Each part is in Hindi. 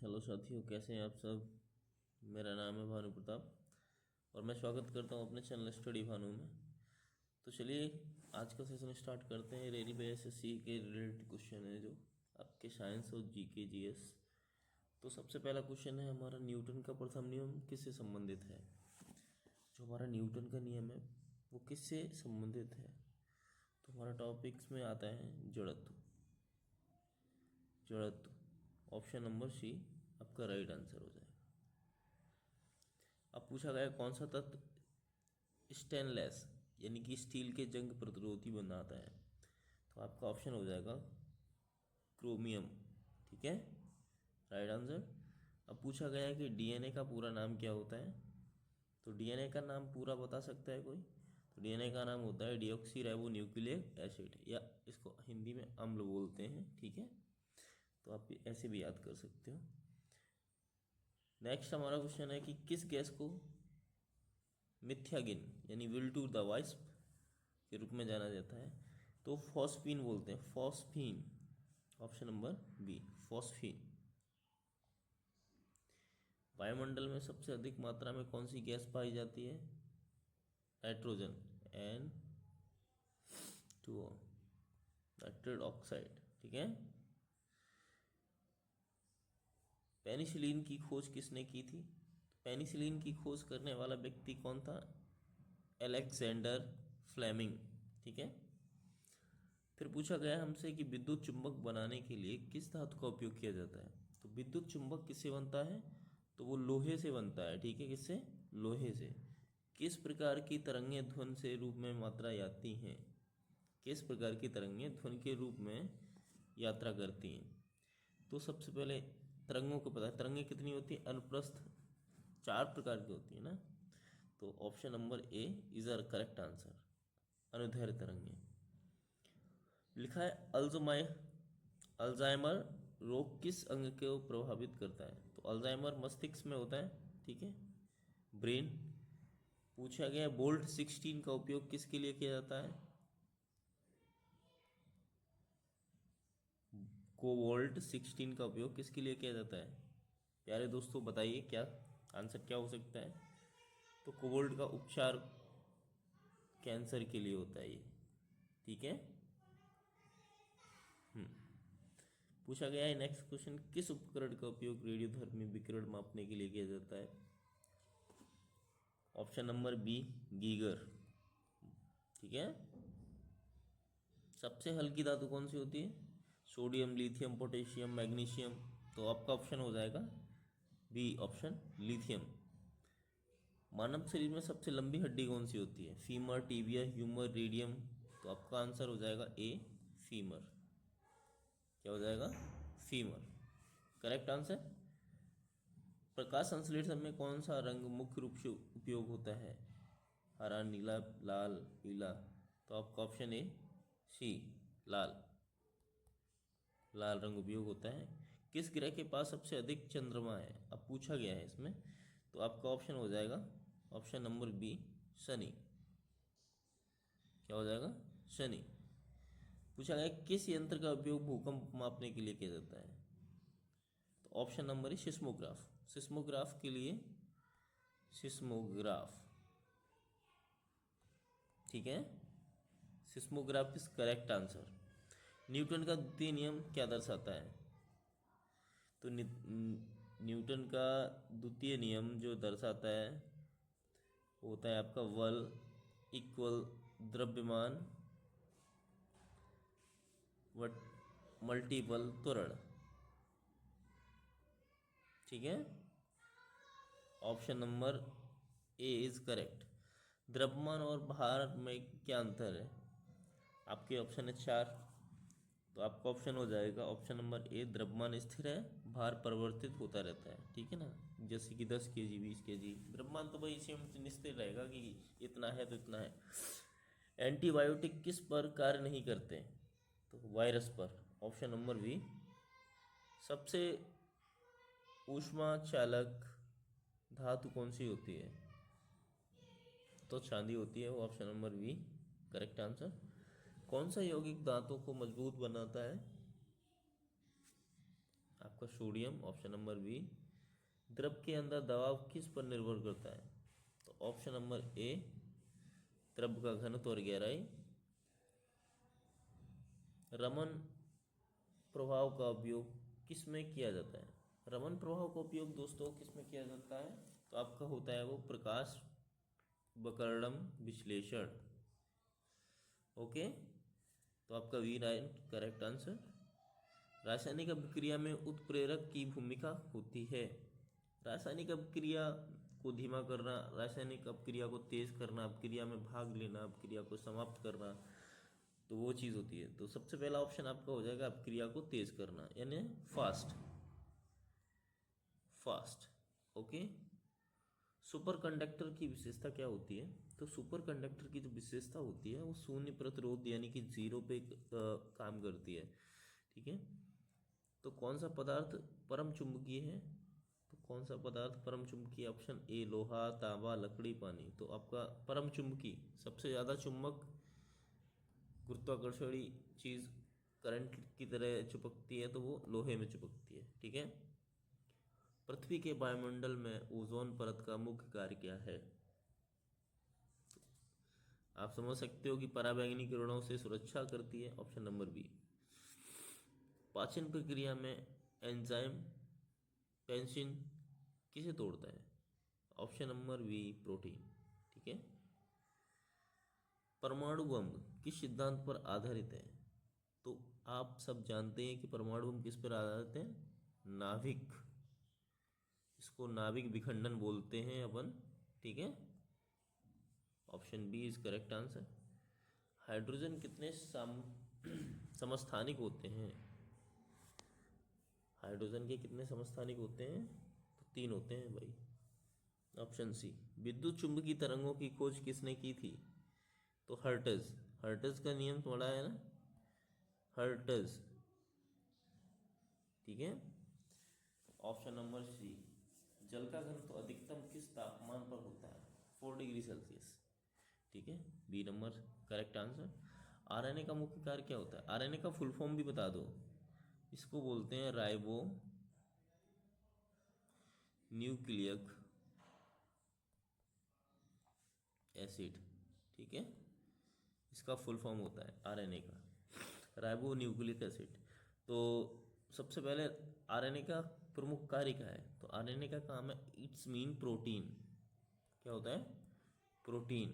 हेलो साथियों, कैसे हैं आप सब। मेरा नाम है भानु प्रताप और मैं स्वागत करता हूं अपने चैनल स्टडी भानु में। तो चलिए आज का सेशन स्टार्ट करते हैं। रेलवे एसएससी के रिलेटेड क्वेश्चन है जो आपके साइंस और जीके जीएस। तो सबसे पहला क्वेश्चन है हमारा, न्यूटन का प्रथम नियम किससे संबंधित है। जो हमारा न्यूटन का नियम है वो किससे संबंधित है। तो हमारा टॉपिक्स में आता है जड़त्व। जड़त्व ऑप्शन नंबर सी आपका राइट आंसर हो जाएगा। अब पूछा गया कौन सा तत्व स्टेनलेस यानी कि स्टील के जंग प्रतिरोधी बनाता है। तो आपका ऑप्शन हो जाएगा क्रोमियम। ठीक है, राइट आंसर। अब पूछा गया है कि डीएनए का पूरा नाम क्या होता है। तो डीएनए का नाम पूरा बता सकता है कोई। तो डीएनए का नाम होता है डीऑक्सी राइबो न्यूक्लिक एसिड, या इसको हिंदी में अम्ल बोलते हैं। ठीक है, तो आप ऐसे भी याद कर सकते हो। नेक्स्ट हमारा क्वेश्चन है कि किस गैस को मिथ्यागिन यानी विल टू द वाइस्प के रूप में जाना जाता है। तो फॉस्फीन बोलते हैं, phosphine. Option number B phosphine. वायुमंडल में सबसे अधिक मात्रा में कौन सी गैस पाई जाती है। Nitrogen, N2O, nitrate oxide. ठीक है। पेनिसिलिन की खोज किसने की थी। पेनिसिलिन की खोज करने वाला व्यक्ति कौन था। Alexander Fleming. ठीक है। फिर पूछा गया हमसे कि विद्युत चुंबक बनाने के लिए किस धातु का उपयोग किया जाता है। तो विद्युत चुंबक किससे बनता है। तो वो लोहे से बनता है। ठीक है, किससे, लोहे से। किस प्रकार की तरंगें ध्वनि से रूप में मात्रा आती हैं। किस प्रकार की तरंगें ध्वनि के रूप में यात्रा करती हैं। तो सबसे पहले तरंगों को पता है, तरंगें कितनी होती है, अनुप्रस्थ 4 प्रकार की होती है ना। तो option number A is our correct answer, अनुदैर्घ्य तरंगें। लिखा है अल्जाइमर रोग किस अंग को प्रभावित करता है। तो अल्जाइमर मस्तिष्क में होता है। ठीक है, ब्रेन। पूछा गया बोल्ट 16 का उपयोग किसके लिए किया जाता है। कोवोल्ट 16 का उपयोग किसके लिए किया जाता है। प्यारे दोस्तों बताइए क्या आंसर क्या हो सकता है। तो कोवोल्ट का उपचार कैंसर के लिए होता है ये। ठीक है। पूछा गया है नेक्स्ट क्वेश्चन, किस उपकरण का उपयोग रेडियोधर्मी विकिरण मापने के लिए किया जाता है। Option number B Geiger. ठीक है। सबसे हल्की धातु कौन सी होती है। Sodium, lithium, potassium, magnesium. तो आपका ऑप्शन हो जाएगा बी ऑप्शन लिथियम। मानव शरीर में सबसे लंबी हड्डी कौन सी होती है। Femur, tibia, humour, radium. तो आपका आंसर हो जाएगा ए फीमर। क्या हो जाएगा, फीमर। Correct answer. प्रकाश संश्लेषण में कौन सा रंग मुख्य रूप से उपयोग होता है। हरा, नीला, लाल, पीला। तो आपका ऑप्शन ए सी लाल। लाल रंग उपयोग होता है। किस ग्रह के पास सबसे अधिक चंद्रमा है। अब पूछा गया है इसमें। तो आपका ऑप्शन हो जाएगा ऑप्शन नंबर बी शनि। क्या हो जाएगा, शनि। पूछा गया किस यंत्र का उपयोग भूकंप मापने के लिए किया जाता है। तो ऑप्शन नंबर है सिस्मोग्राफ। सिस्मोग्राफ के लिए सिस्मोग्राफ। ठीक है, seismograph is correct answer. Newton का द्वितीय नियम क्या दर्शाता है। तो न्यूटन का द्वितीय नियम जो दर्शाता है वो होता है आपका बल इक्वल द्रव्यमान वट मल्टीपल त्वरण। ठीक है, option number A is correct. द्रव्यमान और भार में क्या अंतर है। आपके ऑप्शन है 4। तो आपका ऑप्शन हो जाएगा ऑप्शन नंबर ए द्रव्यमान स्थिर है, भार परिवर्तित होता रहता है। ठीक है ना, जैसे कि 10 kg 20 kg। द्रव्यमान तो भाई इसी में स्थिर रहेगा कि इतना है तो इतना है। एंटीबायोटिक किस पर कार्य नहीं करते। तो वायरस पर। Option number B. सबसे ऊष्मा चालक धातु कौन सी होती है। तो चांदी होती है, वो option number B correct answer. कौन सा यौगिक दांतों को मजबूत बनाता है। आपका सोडियम। Option number B. द्रव के अंदर दबाव किस पर निर्भर करता है? तो ऑप्शन नंबर ए, द्रव का घनत्व और गहराई। रमन प्रभाव का उपयोग किस में किया जाता है? रमन प्रभाव का उपयोग दोस्तों किस में किया जाता है? तो आपका होता है वो प्रकाश बकरडम विश्लेषण। ओके, तो आपका वी करेक्ट आंसर। रासायनिक अभिक्रिया में उत्प्रेरक की भूमिका होती है। रासायनिक अभिक्रिया को धीमा करना, रासायनिक अभिक्रिया को तेज करना, अभिक्रिया में भाग लेना, अभिक्रिया को समाप्त करना, तो वो चीज़ होती है। तो सबसे पहला ऑप्शन आपका हो जाएगा अभिक्रिया को तेज करना, यानी फास्ट। ओके। सुपर कंडक्टर की विशेषता क्या होती है? तो सुपर कंडक्टर की जो विशेषता होती है वो शून्य प्रतिरोध यानी कि जीरो पे काम करती है। ठीक है। तो कौन सा पदार्थ परम चुंबकीय है? तो कौन सा पदार्थ परम चुंबकीय? ऑप्शन ए, लोहा, तांबा, लकड़ी, पानी। तो आपका परम चुंबकीय, सबसे ज़्यादा चुंबक गुरुत्वाकर्षणी चीज़ करंट की तरह चिपकती है, तो वो लोहे में चिपकती है। ठीक है। पृथ्वी के वायुमंडल में ओजोन परत का मुख्य कार्य क्या है? आप समझ सकते हो कि पराबैंगनी किरणों से सुरक्षा करती है। Option number B. पाचन प्रक्रिया में एंजाइम पेंसिन किसे तोड़ता है? Option number B, protein. ठीक है। परमाणु बम किस सिद्धांत पर आधारित है? तो आप सब जानते हैं कि परमाणु बम किस पर आधारित है? नाभिक। इसको नाभिक विखंडन बोलते हैं अपन। ठीक है। Option B is correct answer. Hydrogen कितने समस्थानिक होते हैं? हाइड्रोजन के कितने समस्थानिक होते हैं? तो 3 होते हैं भाई। Option C. विद्युत चुंबकीय तरंगों की खोज किसने की थी? तो हर्ट्ज। हर्ट्ज का नियम पढ़ा है ना, हर्ट्ज। ठीक है। Option number C. जल का घनत्व अधिकतम किस तापमान पर होता है? 4 डिग्री सेल्सियस। ठीक है, B number correct answer. RNA का मुख्य कार्य क्या होता है? आरएनए का फुल फॉर्म भी बता दो। इसको बोलते हैं राइबो न्यूक्लियक एसिड। ठीक है, इसका फुल फॉर्म होता है आरएनए का, राइबो न्यूक्लिक एसिड। तो सबसे पहले आरएनए का प्रमुख कार्य क्या है? तो आरएनए का काम है इट्स मीन प्रोटीन। क्या होता है? प्रोटीन।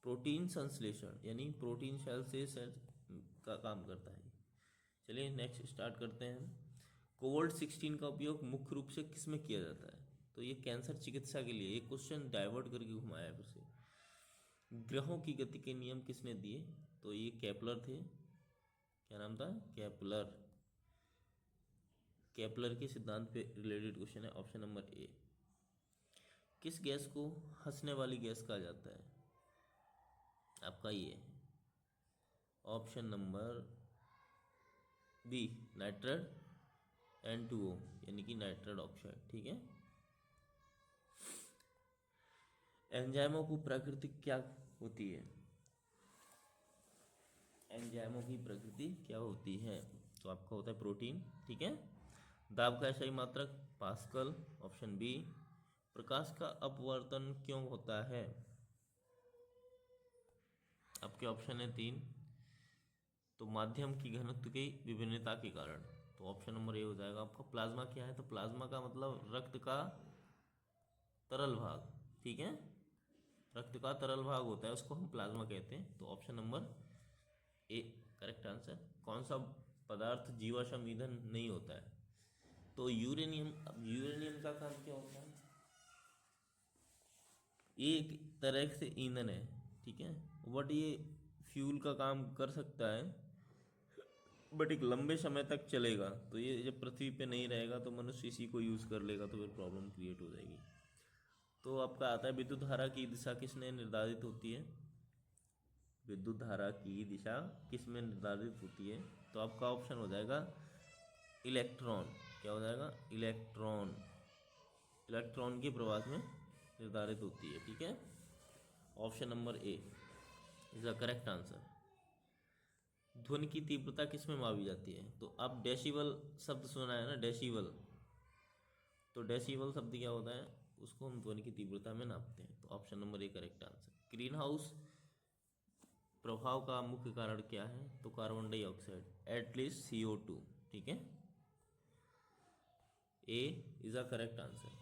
प्रोटीन संश्लेषण, यानी प्रोटीन सेल का काम करता है। चलिए नेक्स्ट स्टार्ट करते हैं। कोवल्ट-16 का उपयोग मुख्य रूप से किस में किया जाता है? तो ये कैंसर चिकित्सा के लिए। ये क्वेश्चन डाइवर्ट करके घुमाया है फिर से। ग्रहों की गति के नियम किसने दिए? तो ये केपलर थे। क्या नाम था? केपलर। केपलर के सिद्धांत पे रिलेटेड क्वेश्चन है। ऑप्शन नंबर ए। किस गैस को हंसने वाली गैस कहा जाता है? आपका ये option number B, nitrate N2O, यानी कि नाइट्रेट ऑक्साइड। ठीक है। एंजाइमों को प्रकृति क्या होती है? एंजाइमों की प्रकृति क्या होती है? तो आपका होता है प्रोटीन। ठीक है। दाब का SI मात्रक पास्कल। Option B. प्रकाश का अपवर्तन क्यों होता है? आपके ऑप्शन है 3। तो माध्यम की घनत्व की विभिन्नता के कारण। तो ऑप्शन नंबर ए हो जाएगा आपका। प्लाज्मा क्या है? तो प्लाज्मा का मतलब रक्त का तरल भाग। ठीक है, रक्त का तरल भाग होता है, उसको हम प्लाज्मा कहते हैं। तो option number A correct answer. कौन सा पदार्थ जीवाश्म ईंधन नहीं होता है? तो यूरेनियम। अब यूरेनियम का काम क्या होता है? ये एक तरह से ईंधन है। ठीक है, बट ये फ्यूल का काम कर सकता है, बट एक लंबे समय तक चलेगा। तो ये जब पृथ्वी पे नहीं रहेगा तो मनुष्य इसी को यूज़ कर लेगा, तो फिर प्रॉब्लम क्रिएट हो जाएगी। तो आपका आता है विद्युत धारा की दिशा किसने निर्धारित होती है? विद्युत धारा की दिशा किस में निर्धारित होती है? तो आपका ऑप्शन हो जाएगा इलेक्ट्रॉन। क्या हो जाएगा? इलेक्ट्रॉन। इलेक्ट्रॉन के प्रवास में निर्धारित होती है। ठीक है, option number A is the correct answer. ध्वनि की तीव्रता किस में मापी जाती है? तो अब डेसिबल शब्द सुना है ना, डेसिबल, तो डेसिबल शब्द क्या होता है, उसको हम ध्वनि की तीव्रता में नापते हैं। तो option number A correct answer. Green house प्रभाव का मुख्य कारण क्या है? तो कार्बन डाइऑक्साइड, एटलीस्ट CO2, ठीक है, A is a correct answer.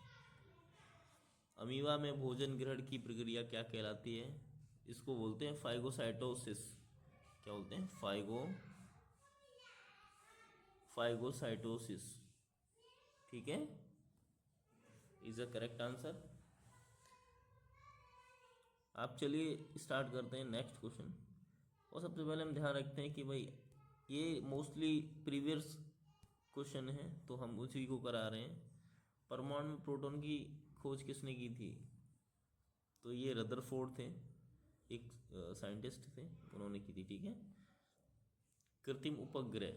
Amoeba में भोजन ग्रहण की प्रक्रिया क्या कहलाती है? इसको बोलते हैं फाइगोसाइटोसिस। क्या बोलते हैं? फाइगोसाइटोसिस, ठीक है, इज अ करेक्ट आंसर। आप चलिए स्टार्ट करते हैं नेक्स्ट क्वेश्चन। और सबसे पहले हम ध्यान रखते हैं कि भाई ये मोस्टली प्रीवियस क्वेश्चन है, तो हम उसी को करा रहे हैं। परमाणु में प्रोटॉन की खोज किसने की थी? तो ये रदरफोर्ड थे, एक साइंटिस्ट थे, उन्होंने की थी, ठीक है। कृत्रिम उपग्रह,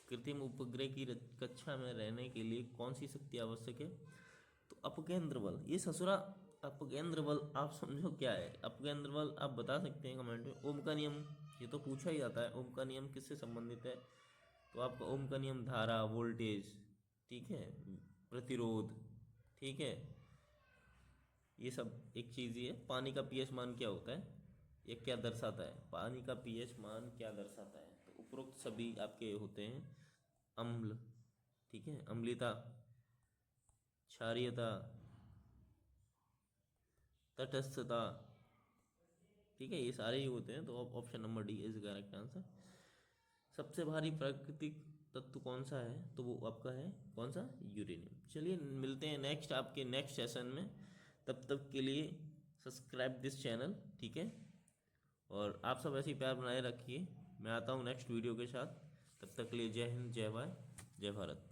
कृत्रिम उपग्रह की कक्षा में रहने के लिए कौन सी शक्ति आवश्यक है? तो अपकेंद्र बल। ये ससुरा अपकेंद्र बल आप समझो क्या है अपकेंद्र बल, आप बता सकते हैं कमेंट में। ओम का नियम, ये तो पूछा ही जाता है, ओम का नियम किससे संबंधित है? तो आपका ओम का नियम धारा, वोल्टेज, ठीक है, प्रतिरोध, ठीक है, ये सब एक चीज़ ही है। पानी का पीएच मान क्या होता है? ये क्या दर्शाता है? पानी का पीएच मान क्या दर्शाता है? तो उपरोक्त सभी आपके होते हैं अम्ल, ठीक है, अम्लता, क्षारीयता, तटस्थता, ठीक है, ये सारे ही होते हैं। तो option number D is correct answer. सबसे भारी प्राकृतिक तत्व कौन सा है? तो वो आपका है कौन सा? यूरेनियम। चलिए मिलते हैं नेक्स्ट आपके नेक्स्ट सेशन में, तब तक के लिए सब्सक्राइब दिस चैनल, ठीक है, और आप सब ऐसे ही प्यार बनाए रखिए। मैं आता हूँ नेक्स्ट वीडियो के साथ, तब तक के लिए जय हिंद, जय भारत, जय भारत।